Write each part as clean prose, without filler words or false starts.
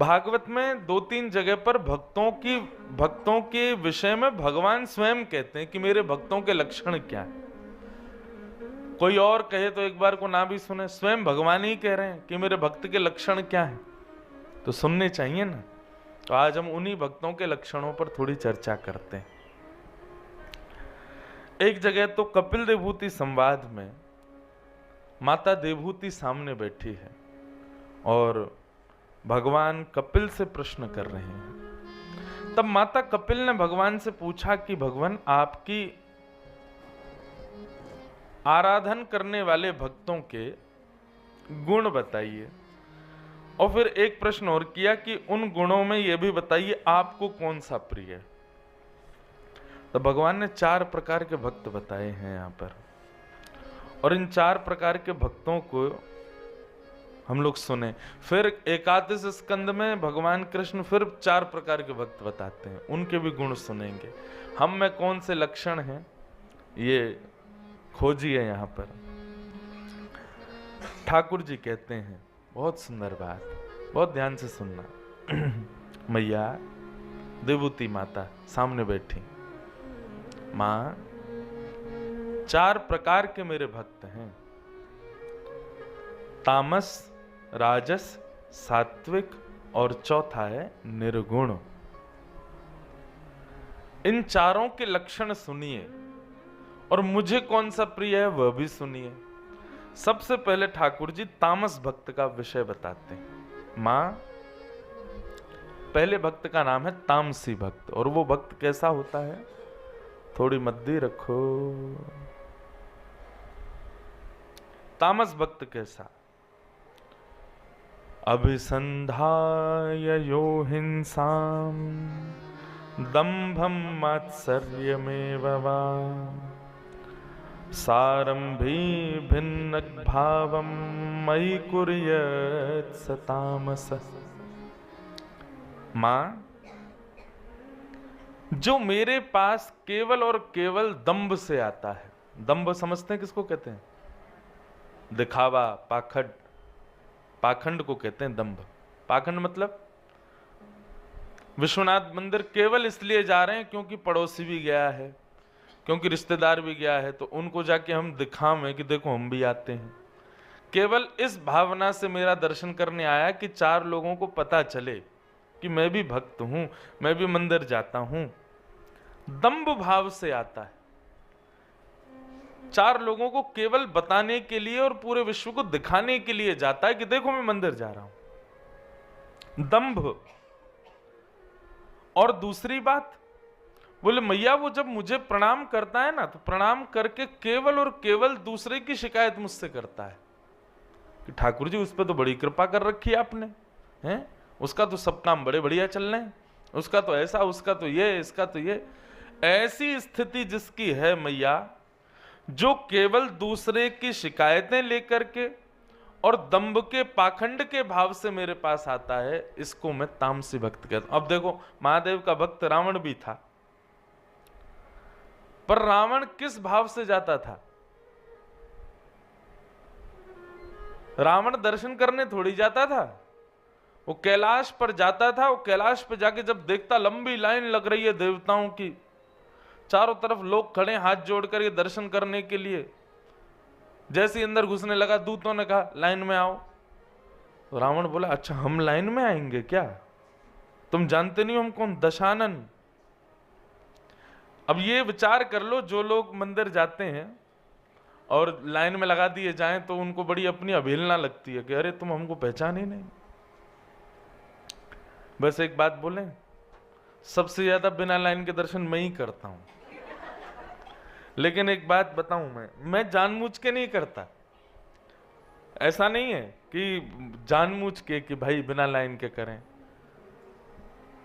भागवत में 2-3 जगह पर भक्तों के विषय में भगवान स्वयं कहते हैं कि मेरे भक्तों के लक्षण क्या है। कोई और कहे तो एक बार को ना भी सुने, स्वयं भगवान ही कह रहे हैं कि मेरे भक्त के लक्षण क्या है, तो सुनने चाहिए ना। तो आज हम उन्हीं भक्तों के लक्षणों पर थोड़ी चर्चा करते हैं। एक जगह तो कपिल देवहूति संवाद में माता देवहूति सामने बैठी है और भगवान कपिल से प्रश्न कर रहे हैं। तब माता कपिल ने भगवान से पूछा कि भगवान, आपकी आराधन करने वाले भक्तों के गुण बताइए, और फिर एक प्रश्न और किया कि उन गुणों में यह भी बताइए आपको कौन सा प्रिय है। तो भगवान ने 4 प्रकार के भक्त बताए हैं यहां पर, और इन 4 प्रकार के भक्तों को हम लोग सुने। फिर एकादश स्कंद में भगवान कृष्ण फिर 4 प्रकार के भक्त बताते हैं, उनके भी गुण सुनेंगे। हम में कौन से लक्षण हैं ये खोजिए। यहां पर ठाकुर जी कहते हैं, बहुत सुंदर बात, बहुत ध्यान से सुनना। मैया देवहूति माता सामने बैठी, मां 4 प्रकार के मेरे भक्त हैं, तामस, राजस, सात्विक और चौथा है निर्गुण। इन चारों के लक्षण सुनिए और मुझे कौन सा प्रिय है वह भी सुनिए। सबसे पहले ठाकुर जी तामस भक्त का विषय बताते हैं। मां, पहले भक्त का नाम है तामसी भक्त, और वो भक्त कैसा होता है, थोड़ी मद्दी रखो। तामस भक्त कैसा, अभिसंधाय यो हिंसाम दंभम मात्सर्यमेव वा सारंभी भिन्न भावम मयि कुर्यात् स तामसः। मां, जो मेरे पास केवल और केवल दंभ से आता है। दंभ समझते हैं किसको कहते हैं? दिखावा, पाखंड, पाखंड को कहते हैं दंभ। पाखंड मतलब विश्वनाथ मंदिर केवल इसलिए जा रहे हैं क्योंकि पड़ोसी भी गया है, क्योंकि रिश्तेदार भी गया है, तो उनको जाके हम दिखावें कि देखो हम भी आते हैं। केवल इस भावना से मेरा दर्शन करने आया कि 4 लोगों को पता चले कि मैं भी भक्त हूं, मैं भी मंदिर जाता हूं। दंभ भाव से आता है, 4 लोगों को केवल बताने के लिए और पूरे विश्व को दिखाने के लिए जाता है कि देखो मैं मंदिर जा रहा हूं। दंभ। और दूसरी बात, बोले मैया वो जब मुझे प्रणाम करता है ना, तो प्रणाम करके केवल और केवल दूसरे की शिकायत मुझसे करता है कि ठाकुर जी उस पर तो बड़ी कृपा कर रखी है आपने, हैं? उसका तो सब काम बड़े बढ़िया चल रहे हैं, उसका तो ऐसा, उसका तो ये, इसका तो ये। ऐसी स्थिति जिसकी है मैया, जो केवल दूसरे की शिकायतें लेकर के और दंभ के पाखंड के भाव से मेरे पास आता है, इसको मैं तामसी भक्त कहता हूं। अब देखो, महादेव का भक्त रावण भी था, पर रावण किस भाव से जाता था? रावण दर्शन करने थोड़ी जाता था, वो कैलाश पर जाता था। वो कैलाश पर जाके जब देखता लंबी लाइन लग रही है देवताओं की, चारों तरफ लोग खड़े हाथ जोड़कर ये दर्शन करने के लिए, जैसे ही अंदर घुसने लगा दूतों ने कहा लाइन में आओ। तो रावण बोला, अच्छा हम लाइन में आएंगे क्या? तुम जानते नहीं हम कौन? दशानन। अब ये विचार कर लो, जो लोग मंदिर जाते हैं और लाइन में लगा दिए जाएं तो उनको बड़ी अपनी अवहेलना लगती है कि अरे तुम हमको पहचान ही नहीं। बस एक बात बोलें, सबसे ज्यादा बिना लाइन के दर्शन मैं ही करता हूं। लेकिन एक बात बताऊं, मैं जानबूझ के नहीं करता। ऐसा नहीं है कि जानबूझ के कि भाई बिना लाइन के करें,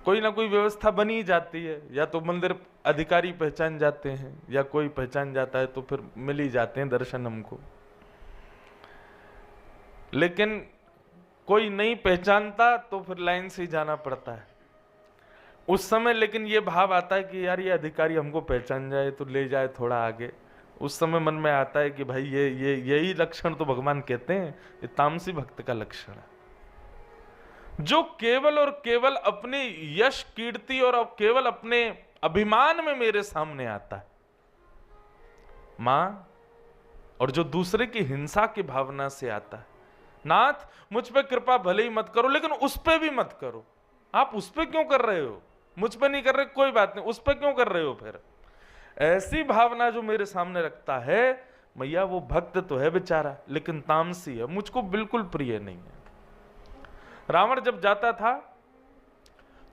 कोई ना कोई व्यवस्था बनी जाती है, या तो मंदिर अधिकारी पहचान जाते हैं या कोई पहचान जाता है तो फिर मिल ही जाते हैं दर्शन हमको। लेकिन कोई नहीं पहचानता तो फिर लाइन से ही जाना पड़ता है उस समय। लेकिन ये भाव आता है कि यार ये अधिकारी हमको पहचान जाए तो ले जाए थोड़ा आगे। उस समय मन में आता है कि भाई यही लक्षण तो भगवान कहते हैं, ये तामसी भक्त का लक्षण है। जो केवल और केवल अपने यश कीर्ति और केवल अपने अभिमान में मेरे सामने आता है, मां, और जो दूसरे की हिंसा की भावना से आता है, नाथ मुझ पे कृपा भले ही मत करो लेकिन उस पे भी मत करो। आप उस पे क्यों कर रहे हो? मुझ पे नहीं कर रहे, कोई बात नहीं, उस पे क्यों कर रहे हो? फिर ऐसी भावना जो मेरे सामने रखता है, मैया वो भक्त तो है बेचारा लेकिन तामसी है, मुझको बिल्कुल प्रिय नहीं है। रावण जब जाता था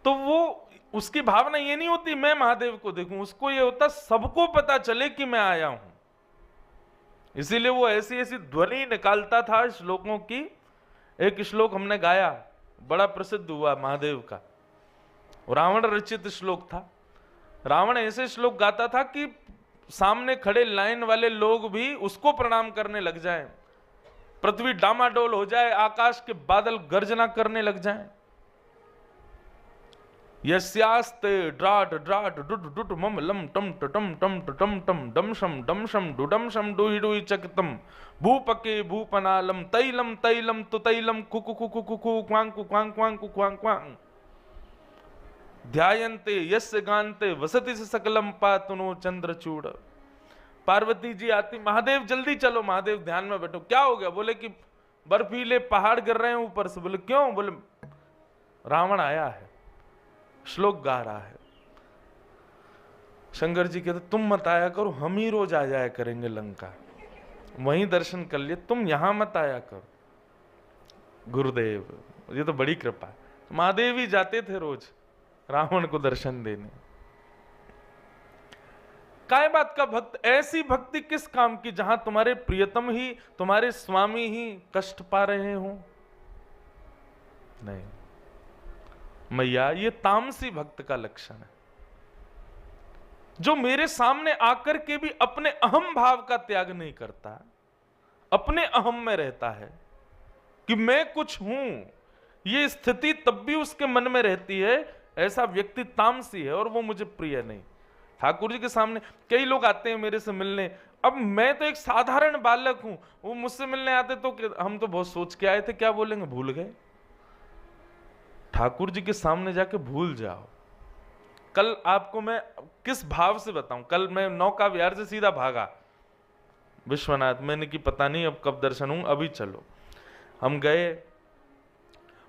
तो वो उसकी भावना ये नहीं होती मैं महादेव को देखूं, उसको ये होता सबको पता चले कि मैं आया हूं। इसीलिए वो ऐसी ऐसी ध्वनि निकालता था श्लोकों की। एक श्लोक हमने गाया, बड़ा प्रसिद्ध हुआ महादेव का, रावण रचित श्लोक था। रावण ऐसे श्लोक गाता था कि सामने खड़े लाइन वाले लोग भी उसको प्रणाम करने लग जाएं, पृथ्वी डामाडोल हो जाए, आकाश के बादल गर्जना करने लग जाएं। यस्यास्ते ड्राट ड्राट डुट डुट मम लम टम टम टम टम टम डमशम डमशम डुडमशम डुहि डुहि चकतम भूपके भूपनालम तैलम तैलम तुतैलम कुकु कुकु कुकु क्वांग क्वांग क्वांग क्वांग क्वांग ध्यायन्ते यस्य गान्ते वसति से सकलम पातुनो चंद्रचूड़। पार्वती जी आती, महादेव जल्दी चलो, महादेव ध्यान में बैठो। क्या हो गया? बोले कि बर्फीले पहाड़ गिर रहे हैं ऊपर से। बोले क्यों? बोले रावण आया है, श्लोक गा रहा है। शंकर जी कहते तुम मत आया करो, हम ही रोज आ जाया करेंगे लंका, वहीं दर्शन कर लिए, तुम यहां मत आया करो। गुरुदेव, ये तो बड़ी कृपा है। महादेव ही जाते थे रोज रावण को दर्शन देने। काय बात का भक्त? ऐसी भक्ति किस काम की जहां तुम्हारे प्रियतम ही, तुम्हारे स्वामी ही कष्ट पा रहे हो? नहीं मैया, ये तामसी भक्त का लक्षण है, जो मेरे सामने आकर के भी अपने अहम भाव का त्याग नहीं करता, अपने अहम में रहता है कि मैं कुछ हूं। ये स्थिति तब भी उसके मन में रहती है। ऐसा व्यक्ति तामसी है और वो मुझे प्रिय नहीं। ठाकुर जी के सामने कई लोग आते हैं मेरे से मिलने, अब मैं तो एक साधारण बालक हूं, वो मुझसे मिलने आते तो हम तो बहुत सोच के आए थे, क्या बोलेंगे, भूल गए। ठाकुर जी के सामने जाके भूल जाओ। कल आपको मैं किस भाव से बताऊं, कल मैं नौका विहार से सीधा भागा विश्वनाथ, मैंने कि पता नहीं अब कब दर्शन हूं, अभी चलो। हम गए,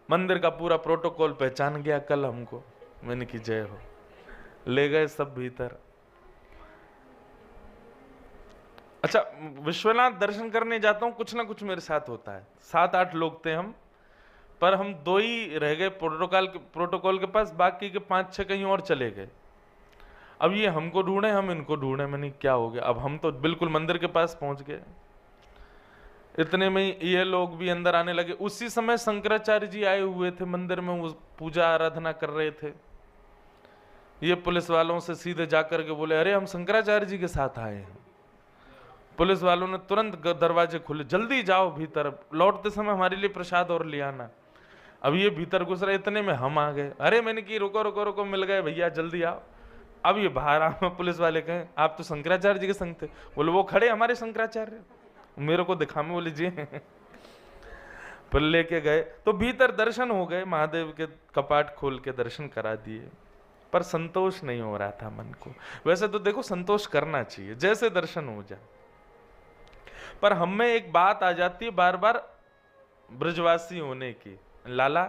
मंदिर का पूरा प्रोटोकॉल पहचान गया कल हमको, मैंने कि जय हो। ले गए सब भीतर। अच्छा, विश्वनाथ दर्शन करने जाता हूं, कुछ ना कुछ मेरे साथ होता है। 7-8 लोग थे हम, पर हम 2 ही रह गए प्रोटोकॉल के पास, बाकी के 5-6 कहीं और चले गए। अब ये हमको ढूंढे, हम इनको ढूंढे, मैंने क्या हो गया। अब हम तो बिल्कुल मंदिर के पास पहुंच गए, इतने में ये लोग भी अंदर आने लगे। उसी समय शंकराचार्य जी आए हुए थे मंदिर में, वो पूजा आराधना कर रहे थे। ये पुलिस वालों से सीधे जाकर के बोले अरे हम शंकराचार्य जी के साथ आए हैं। पुलिस वालों ने तुरंत दरवाजे खोले, जल्दी जाओ भीतर, लौटते समय हमारे लिए प्रसाद और ले आना। अब ये भीतर घुस रहे, इतने में हम आ गए। अरे मैंने कि रुको रुको रुको, मिल गए भैया, जल्दी आओ। अब ये बाहर आ, पुलिस वाले कहें आप तो शंकराचार्य जी के संग थे। बोले वो खड़े हमारे शंकराचार्य, मेरे को दिखा में, बोले जी। फिर लेके गए तो भीतर दर्शन हो गए, महादेव के कपाट खोल के दर्शन करा दिए, पर संतोष नहीं हो रहा था मन को। वैसे तो देखो संतोष करना चाहिए, जैसे दर्शन हो जाए, पर हम में एक बात आ जाती है बार बार ब्रजवासी होने की, लाला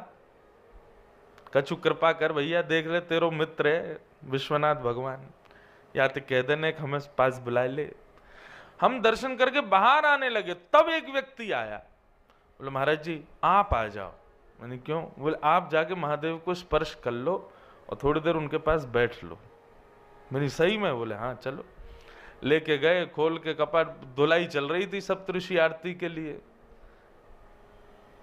कछु कृपा कर भैया, देख ले तेरो मित्र है विश्वनाथ भगवान, या तो कह देने कि हमें पास बुला ले। हम दर्शन करके बाहर आने लगे, तब एक व्यक्ति आया, बोले महाराज जी आप आ जाओ। मैंने क्यों? बोले आप जाके महादेव को स्पर्श कर लो और थोड़ी देर उनके पास बैठ लो। मैंने सही में? बोले हाँ चलो। लेके गए, खोल के कपाट, धुलाई चल रही थी सप्तऋषि आरती के लिए,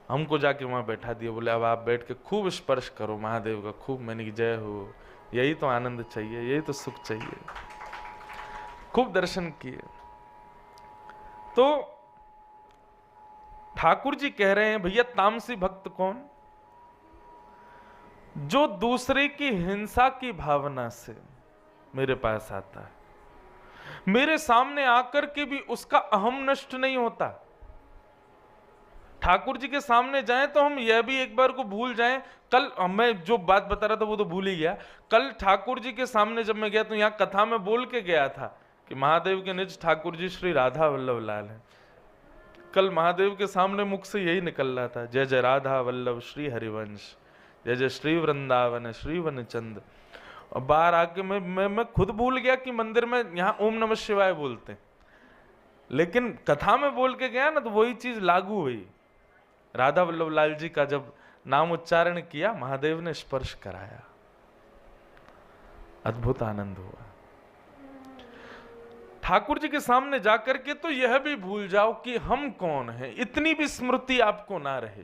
हमको जाके वहां बैठा दिया। बोले अब आप बैठ के खूब स्पर्श करो महादेव का, खूब। मैंने की जय हो, यही तो आनंद चाहिए, यही तो सुख चाहिए। खूब दर्शन किए। तो ठाकुर जी कह रहे हैं भैया तामसी भक्त कौन? जो दूसरे की हिंसा की भावना से मेरे पास आता है, मेरे सामने आकर के भी उसका अहम नष्ट नहीं होता। ठाकुर जी के सामने जाएं तो हम यह भी एक बार को भूल जाएं। कल मैं जो बात बता रहा था वो तो भूल ही गया। कल ठाकुर जी के सामने जब मैं गया तो यहाँ कथा में बोल के गया था कि महादेव के निज ठाकुर जी श्री राधा वल्लभ लाल हैं। कल महादेव के सामने मुख से यही निकल रहा था, जय जय राधा वल्लभ श्री हरिवंश, जय जय श्री वृंदावन श्री वनचंद। और बाहर आके मैं खुद भूल गया कि मंदिर में यहाँ ओम नमः शिवाय बोलते हैं, लेकिन कथा में बोल के गया ना तो वही चीज लागू हुई। राधा वल्लभ लाल जी का जब नाम उच्चारण किया, महादेव ने स्पर्श कराया, अद्भुत आनंद हुआ। ठाकुर जी के सामने जाकर के तो यह भी भूल जाओ कि हम कौन हैं, इतनी भी स्मृति आपको ना रहे।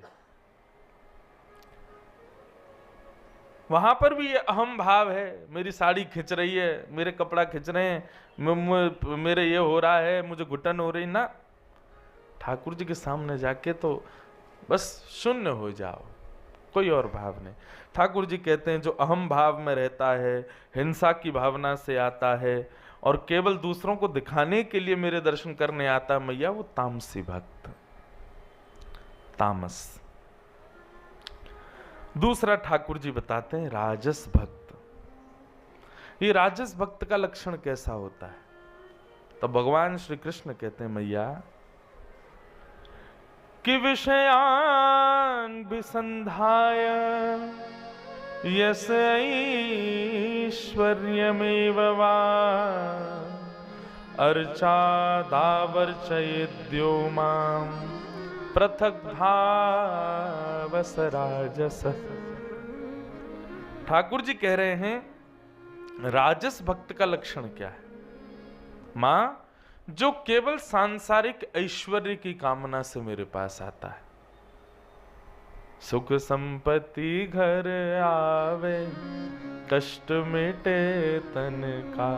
वहां पर भी अहम भाव है, मेरी साड़ी खिंच रही है, मेरे कपड़ा खिंच रहे हैं, मेरे ये हो रहा है, मुझे घुटन हो रही ना। ठाकुर जी के सामने जाके तो बस शून्य हो जाओ, कोई और भाव नहीं। ठाकुर जी कहते हैं जो अहम भाव में रहता है, हिंसा की भावना से आता है और केवल दूसरों को दिखाने के लिए मेरे दर्शन करने आता है मैया, वो तामसी भक्त, तामस। दूसरा ठाकुर जी बताते हैं राजस भक्त। ये राजस भक्त का लक्षण कैसा होता है? तो भगवान श्री कृष्ण कहते हैं मैया कि विषयान विसंधाय यस ऐश्वर्यमेव वा अर्चादावर्चयेद्यो मां पृथक भावस राजस। ठाकुर जी कह रहे हैं राजस भक्त का लक्षण क्या है? मां जो केवल सांसारिक ऐश्वर्य की कामना से मेरे पास आता है, सुख संपत्ति घर आवे कष्ट मिटे तन का,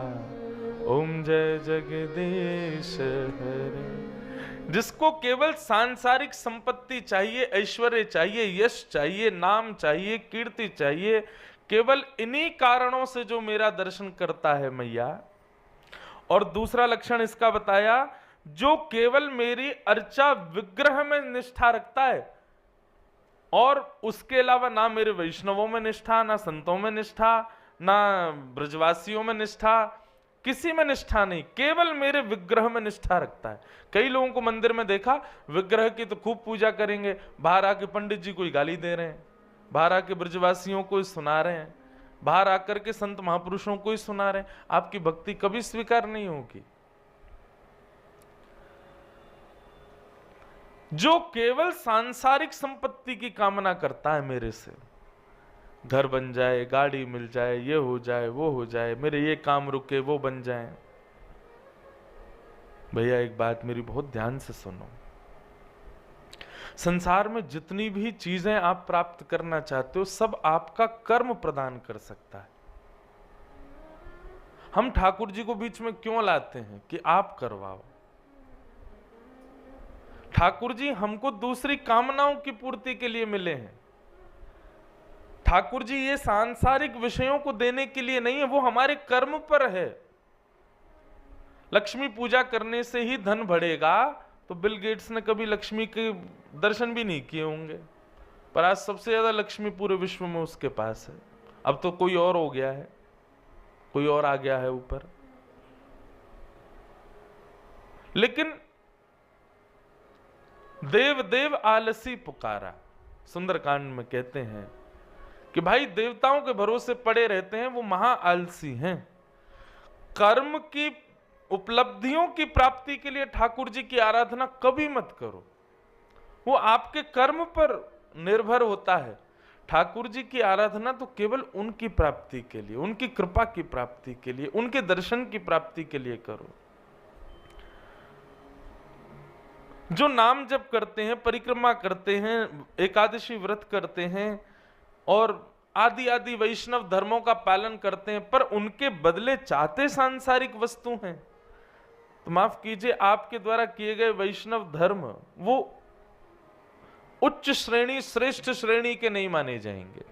ओम जय जगदीश हरे। जिसको केवल सांसारिक संपत्ति चाहिए, ऐश्वर्य चाहिए, यश चाहिए, नाम चाहिए, कीर्ति चाहिए, केवल इन्हीं कारणों से जो मेरा दर्शन करता है मैया। और दूसरा लक्षण इसका बताया जो केवल मेरी अर्चा विग्रह में निष्ठा रखता है और उसके अलावा ना मेरे वैष्णवों में निष्ठा, ना संतों में निष्ठा, ना ब्रजवासियों में निष्ठा, किसी में निष्ठा नहीं, केवल मेरे विग्रह में निष्ठा रखता है। कई लोगों को मंदिर में देखा, विग्रह की तो खूब पूजा करेंगे, बाहर आके पंडित जी को गाली दे रहे हैं, बाहर आके ब्रजवासियों को सुना रहे हैं, बाहर आकर के संत महापुरुषों को ही सुना रहे हैं। आपकी भक्ति कभी स्वीकार नहीं होगी। जो केवल सांसारिक संपत्ति की कामना करता है मेरे से, घर बन जाए, गाड़ी मिल जाए, ये हो जाए, वो हो जाए, मेरे ये काम रुके, वो बन जाए। भैया एक बात मेरी बहुत ध्यान से सुनो, संसार में जितनी भी चीजें आप प्राप्त करना चाहते हो सब आपका कर्म प्रदान कर सकता है। हम ठाकुर जी को बीच में क्यों लाते हैं कि आप करवाओ? ठाकुर जी हमको दूसरी कामनाओं की पूर्ति के लिए मिले हैं। ठाकुर जी ये सांसारिक विषयों को देने के लिए नहीं है, वो हमारे कर्म पर है। लक्ष्मी पूजा करने से ही धन बढ़ेगा तो बिल गेट्स ने कभी लक्ष्मी के दर्शन भी नहीं किए होंगे, पर आज सबसे ज्यादा लक्ष्मी पूरे विश्व में उसके पास है। अब तो कोई और हो गया है, कोई और आ गया है ऊपर। लेकिन देव देव आलसी पुकारा, सुंदरकांड में कहते हैं कि भाई देवताओं के भरोसे पड़े रहते हैं, वो महा आलसी हैं। कर्म की उपलब्धियों की प्राप्ति के लिए ठाकुर जी की आराधना कभी मत करो, वो आपके कर्म पर निर्भर होता है। ठाकुर जी की आराधना तो केवल उनकी प्राप्ति के लिए, उनकी कृपा की प्राप्ति के लिए, उनके दर्शन की प्राप्ति के लिए करो। जो नाम जप करते हैं, परिक्रमा करते हैं, एकादशी व्रत करते हैं और आदि आदि वैष्णव धर्मों का पालन करते हैं, पर उनके बदले चाहते सांसारिक वस्तु हैं, तो माफ कीजिए आपके द्वारा किए गए वैष्णव धर्म वो उच्च श्रेणी, श्रेष्ठ श्रेणी के नहीं माने जाएंगे।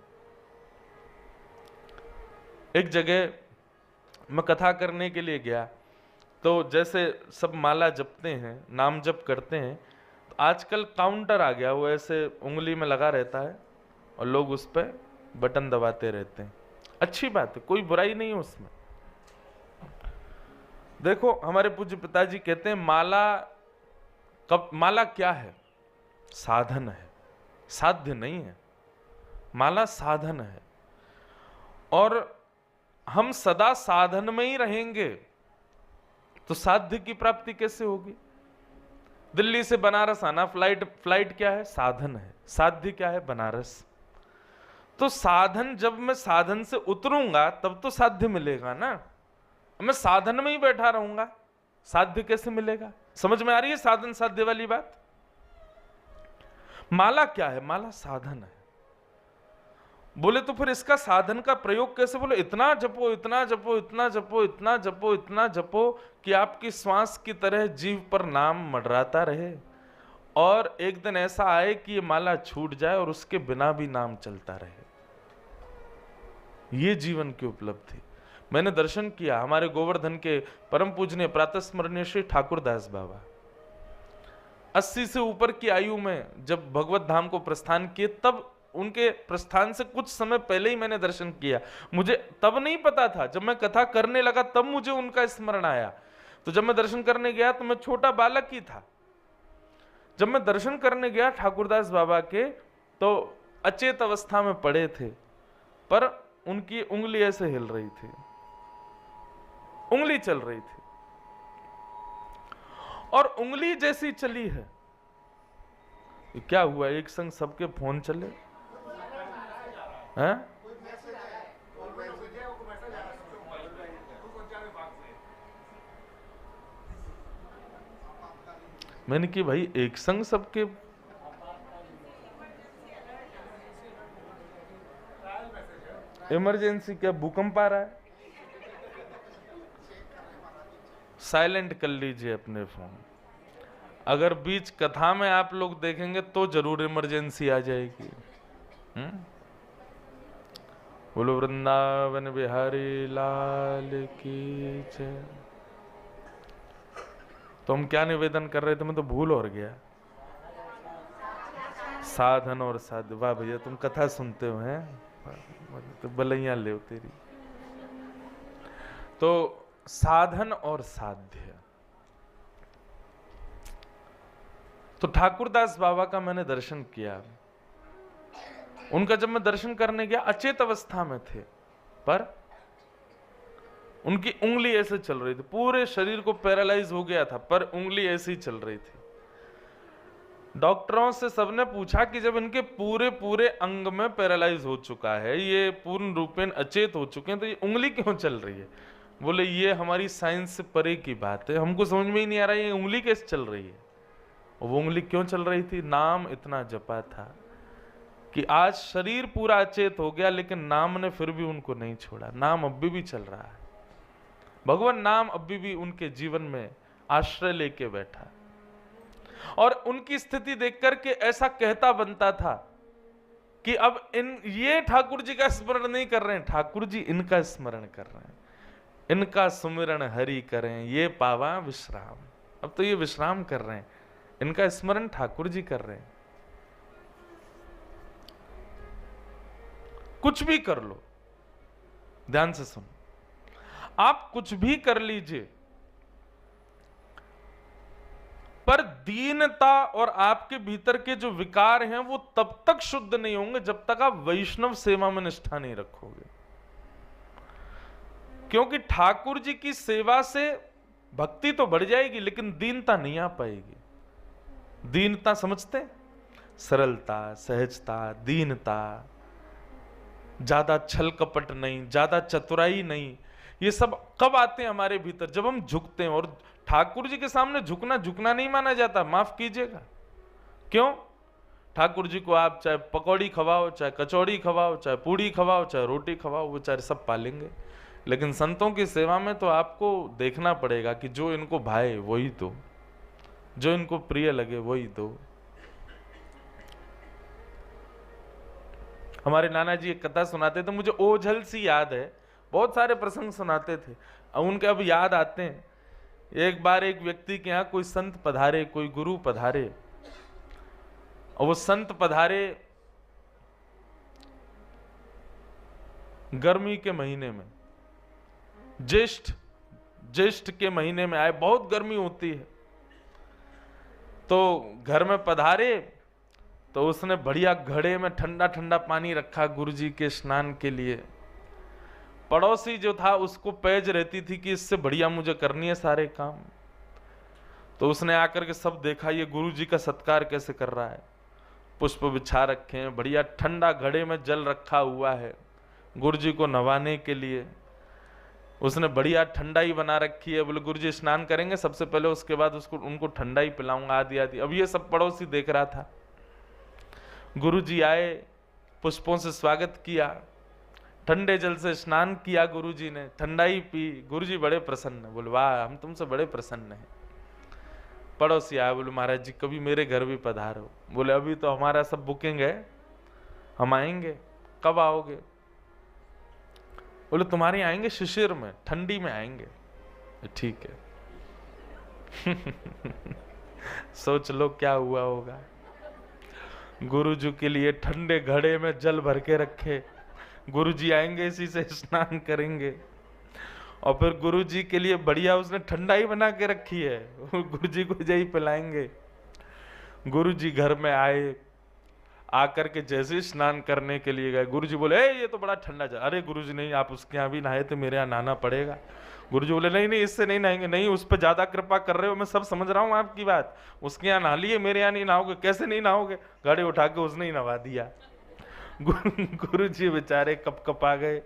एक जगह मैं कथा करने के लिए गया, तो जैसे सब माला जपते हैं, नाम जप करते हैं, तो आजकल काउंटर आ गया, वो ऐसे उंगली में लगा रहता है और लोग उस पर बटन दबाते रहते हैं। अच्छी बात है, कोई बुराई नहीं है उसमें। देखो हमारे पूज्य पिताजी कहते हैं माला क्या है? साधन है, साध्य नहीं है। माला साधन है, और हम सदा साधन में ही रहेंगे तो साध्य की प्राप्ति कैसे होगी? दिल्ली से बनारस आना, फ्लाइट क्या है? साधन है। साध्य क्या है? बनारस। तो साधन, जब मैं साधन से उतरूंगा तब तो साध्य मिलेगा ना। मैं साधन में ही बैठा रहूंगा, साध्य कैसे मिलेगा? समझ में आ रही है साधन साध्य वाली बात? माला क्या है? माला साधन है। बोले तो फिर इसका साधन का प्रयोग कैसे? बोले इतना जपो, इतना जपो, इतना जपो, इतना जपो, इतना जपो कि आपकी श्वास की तरह जीव पर नाम मंडराता रहे, और एक दिन ऐसा आए कि ये माला छूट जाए और उसके बिना भी नाम चलता रहे। ये जीवन की उपलब्धि। मैंने दर्शन किया हमारे गोवर्धन के परम पूजनीय प्रातस्मरणीय श्री ठाकुरदास बाबा 80 से ऊपर की आयु में जब भगवत धाम को प्रस्थान किए, तब उनके प्रस्थान से कुछ समय पहले ही मैंने दर्शन किया। मुझे तब नहीं पता था, जब मैं कथा करने लगा तब मुझे उनका स्मरण आया। तो जब मैं दर्शन करने गया तो मैं छोटा बालक ही था। जब मैं दर्शन करने गया ठाकुरदास बाबा के, तो अचेत अवस्था में पड़े थे, पर उनकी उंगली ऐसे हिल रही थी, उंगली चल रही थी, और उंगली जैसी चली है, क्या हुआ? एक संग सबके फोन चले हैं? मैंने कि भाई एक संग सबके, इमरजेंसी क्या, भूकंप आ रहा है? साइलेंट कर लीजिए अपने फोन। अगर बीच कथा में आप लोग देखेंगे तो जरूर इमरजेंसी आ जाएगी। बोलो वृंदावन बिहारी लाल की जय। तो हम क्या निवेदन कर रहे थे? मैं तो भूल और गया। साधन और साध्य। वाह भैया, तुम कथा सुनते हो हैं, तो बलैया ले तेरी। तो साधन और साध्य। तो ठाकुरदास बाबा का मैंने दर्शन किया। उनका जब मैं दर्शन करने गया, अचेत अवस्था में थे, पर उनकी उंगली ऐसे चल रही थी, पूरे शरीर को पैरालाइज हो गया था, पर उंगली ऐसी चल रही थी। डॉक्टरों से सबने पूछा कि जब इनके पूरे पूरे अंग में पैरालाइज हो चुका है, ये पूर्ण रूपेण अचेत हो चुके हैं, तो ये उंगली क्यों चल रही है? बोले ये हमारी साइंस से परे की बात है, हमको समझ में ही नहीं आ रहा है ये उंगली कैसे चल रही है। और वो उंगली क्यों चल रही थी? नाम इतना जपा था कि आज शरीर पूरा अचेत हो गया, लेकिन नाम ने फिर भी उनको नहीं छोड़ा। नाम अभी भी चल रहा है, भगवान नाम अभी भी उनके जीवन में आश्रय लेके बैठा। और उनकी स्थिति देख करके ऐसा कहता बनता था कि अब ये ठाकुर जी का स्मरण नहीं कर रहे हैं, ठाकुर जी इनका स्मरण कर रहे हैं, इनका सुमिरन हरि करें ये पावा विश्राम। अब तो ये विश्राम कर रहे हैं, इनका स्मरण ठाकुर जी कर रहे हैं। कुछ भी कर लो, ध्यान से सुनो, आप कुछ भी कर लीजिए, पर दीनता और आपके भीतर के जो विकार हैं वो तब तक शुद्ध नहीं होंगे जब तक आप वैष्णव सेवा में निष्ठा नहीं रखोगे। क्योंकि ठाकुर जी की सेवा से भक्ति तो बढ़ जाएगी, लेकिन दीनता नहीं आ पाएगी। दीनता समझते? सरलता, सहजता, दीनता, ज्यादा छल कपट नहीं, ज्यादा चतुराई नहीं। ये सब कब आते हैं हमारे भीतर? जब हम झुकते हैं। और ठाकुर जी के सामने झुकना नहीं माना जाता, माफ कीजिएगा। क्यों? ठाकुर जी को आप चाहे पकौड़ी खवाओ, चाहे कचौड़ी खवाओ, चाहे पूड़ी खवाओ, चाहे रोटी खवाओ, वो चाहे सब पालेंगे। लेकिन संतों की सेवा में तो आपको देखना पड़ेगा कि जो इनको भाए वही दो, जो इनको प्रिय लगे वही दो। हमारे नाना जी एक कथा सुनाते थे, मुझे ओझल सी याद है, बहुत सारे प्रसंग सुनाते थे, उनके अब याद आते हैं। एक बार एक व्यक्ति के यहाँ कोई संत पधारे, कोई गुरु पधारे, और वो संत पधारे गर्मी के महीने में, ज्येष्ठ के महीने में आए, बहुत गर्मी होती है। तो घर में पधारे तो उसने बढ़िया घड़े में ठंडा ठंडा पानी रखा गुरुजी के स्नान के लिए। पड़ोसी जो था उसको पैज रहती थी कि इससे बढ़िया मुझे करनी है सारे काम। तो उसने आकर के सब देखा, ये गुरुजी का सत्कार कैसे कर रहा है। पुष्प बिछा रखे हैं, बढ़िया ठंडा घड़े में जल रखा हुआ है गुरुजी को नवाने के लिए। उसने बढ़िया ठंडाई बना रखी है। बोले गुरुजी स्नान करेंगे सबसे पहले, उसके बाद उनको ठंडाई पिलाऊंगा आदि आदि। अब ये सब पड़ोसी देख रहा था। गुरुजी आए, पुष्पों से स्वागत किया, ठंडे जल से स्नान किया गुरुजी ने, ठंडाई पी। गुरुजी बड़े प्रसन्न, बोले वाह हम तुमसे बड़े प्रसन्न हैं। पड़ोसी आया, बोले महाराज जी कभी मेरे घर भी पधारो। बोले अभी तो हमारा सब बुकिंग है, हम आएंगे, कब आओगे? बोले तुम्हारे आएंगे शिशिर में, ठंडी में आएंगे। ठीक है। सोच लो क्या हुआ होगा। गुरुजी के लिए ठंडे घड़े में जल भर के रखे, गुरुजी आएंगे इसी से स्नान करेंगे। और फिर गुरुजी के लिए बढ़िया उसने ठंडाई बना के रखी है, गुरुजी को यही पिलाएंगे। गुरुजी घर में आए, आकर के जैसे स्नान करने के लिए गए, गुरुजी बोले ये तो बड़ा ठंडा जा। अरे गुरुजी नहीं, आप उसके यहाँ भी नहाए थे, मेरे यहाँ नहाना पड़ेगा। गुरुजी बोले नहीं नहीं इससे नहीं नहाएंगे। नहीं, उस पर ज्यादा कृपा कर रहे हो, मैं सब समझ रहा हूँ आपकी बात। उसके यहाँ नहा लिए, मेरे यहाँ नहीं नहाओगे। कैसे नहीं नहाओगे? गाड़ी उठा के उसने ही नहा दिया। गुरुजी बेचारे कप कप आ गए।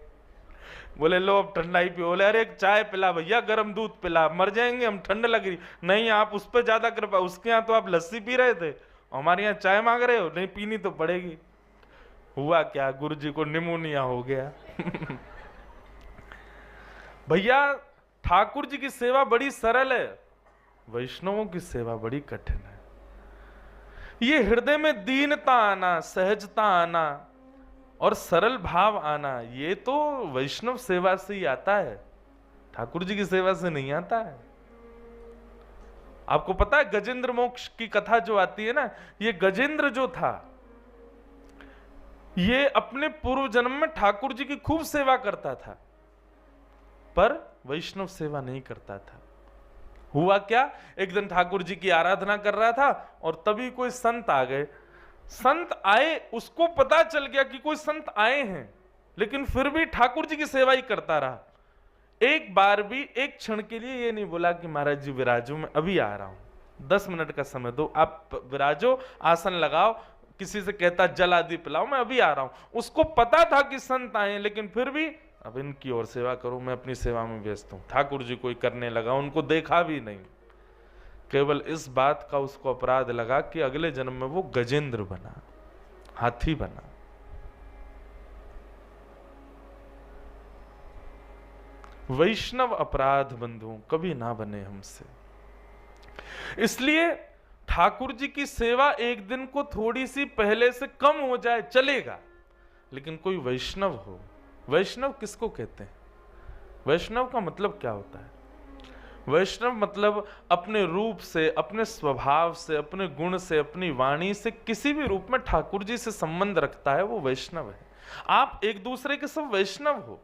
बोले लो अब ठंडाई पियो। बोले अरे चाय पिला भैया, गर्म दूध पिला, मर जाएंगे हम, ठंड लग रही। नहीं आप उस पर ज्यादा कृपा, उसके यहाँ तो आप लस्सी पी रहे थे, हमारे यहाँ चाय मांग रहे हो। नहीं पीनी तो पड़ेगी। हुआ क्या, गुरुजी को निमोनिया हो गया। भैया ठाकुर जी की सेवा बड़ी सरल है, वैष्णवों की सेवा बड़ी कठिन है। ये हृदय में दीनता आना, सहजता आना और सरल भाव आना, ये तो वैष्णव सेवा से ही आता है, ठाकुर जी की सेवा से नहीं आता है। आपको पता है गजेंद्र मोक्ष की कथा जो आती है ना, ये गजेंद्र जो था ये अपने पूर्व जन्म में ठाकुर जी की खूब सेवा करता था, पर वैष्णव सेवा नहीं करता था। हुआ क्या, एक दिन ठाकुर जी की आराधना कर रहा था और तभी कोई संत आ गए। संत आए, उसको पता चल गया कि कोई संत आए हैं, लेकिन फिर भी ठाकुर जी की सेवा ही करता रहा। एक बार भी एक क्षण के लिए ये नहीं बोला कि महाराज जी विराजो, मैं अभी आ रहा हूं, 10 मिनट का समय दो, आप विराजो, आसन लगाओ, किसी से कहता जल आदि पिलाओ, मैं अभी आ रहा हूं। उसको पता था कि संत आए, लेकिन फिर भी अब इनकी और सेवा करूं, मैं अपनी सेवा में व्यस्त हूं। ठाकुर जी कोई करने लगा, उनको देखा भी नहीं। केवल इस बात का उसको अपराध लगा कि अगले जन्म में वो गजेंद्र बना, हाथी बना। वैष्णव अपराध बंधुओं कभी ना बने हमसे। इसलिए ठाकुर जी की सेवा एक दिन को थोड़ी सी पहले से कम हो जाए चलेगा, लेकिन कोई वैष्णव हो। वैष्णव किसको कहते हैं? वैष्णव का मतलब क्या होता है? वैष्णव मतलब अपने रूप से, अपने स्वभाव से, अपने गुण से, अपनी वाणी से किसी भी रूप में ठाकुर जी से संबंध रखता है, वो वैष्णव है। आप एक दूसरे के सब वैष्णव हो।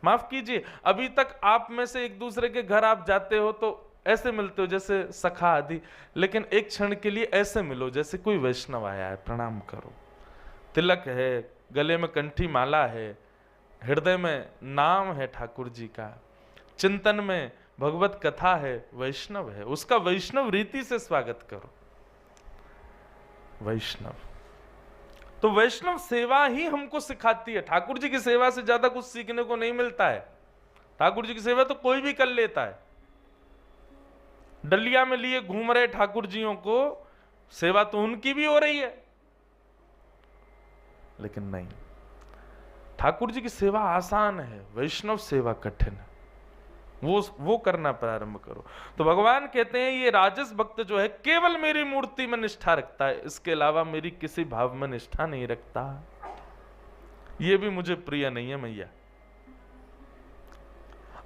माफ कीजिए, अभी तक आप में से एक दूसरे के घर आप जाते हो तो ऐसे मिलते हो जैसे सखा आदि, लेकिन एक क्षण के लिए ऐसे मिलो जैसे कोई वैष्णव आया है, प्रणाम करो। तिलक है, गले में कंठी माला है, हृदय में नाम है ठाकुर जी का, चिंतन में भगवत कथा है, वैष्णव है, उसका वैष्णव रीति से स्वागत करो। वैष्णव तो वैष्णव सेवा ही हमको सिखाती है। ठाकुर जी की सेवा से ज्यादा कुछ सीखने को नहीं मिलता है। ठाकुर जी की सेवा तो कोई भी कर लेता है। डलिया में लिए घूम रहे ठाकुर जियों को, सेवा तो उनकी भी हो रही है, लेकिन नहीं, ठाकुर जी की सेवा आसान है, वैष्णव सेवा कठिन है। वो करना प्रारंभ करो। तो भगवान कहते हैं ये राजस भक्त जो है केवल मेरी मूर्ति में निष्ठा रखता है, इसके अलावा मेरी किसी भाव में निष्ठा नहीं रखता। ये भी मुझे प्रिय नहीं है मैया।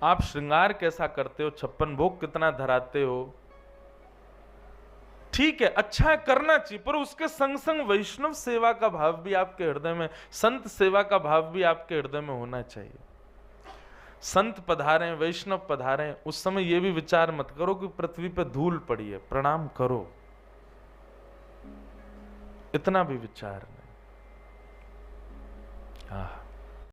आप श्रृंगार कैसा करते हो, 56 भोग कितना धराते हो, ठीक है, अच्छा है, करना चाहिए, पर उसके संग संग वैष्णव सेवा का भाव भी आपके हृदय में, संत सेवा का भाव भी आपके हृदय में होना चाहिए। संत पधारे, वैष्णव पधारे, उस समय यह भी विचार मत करो कि पृथ्वी पर धूल पड़ी है, प्रणाम करो, इतना भी विचार नहीं।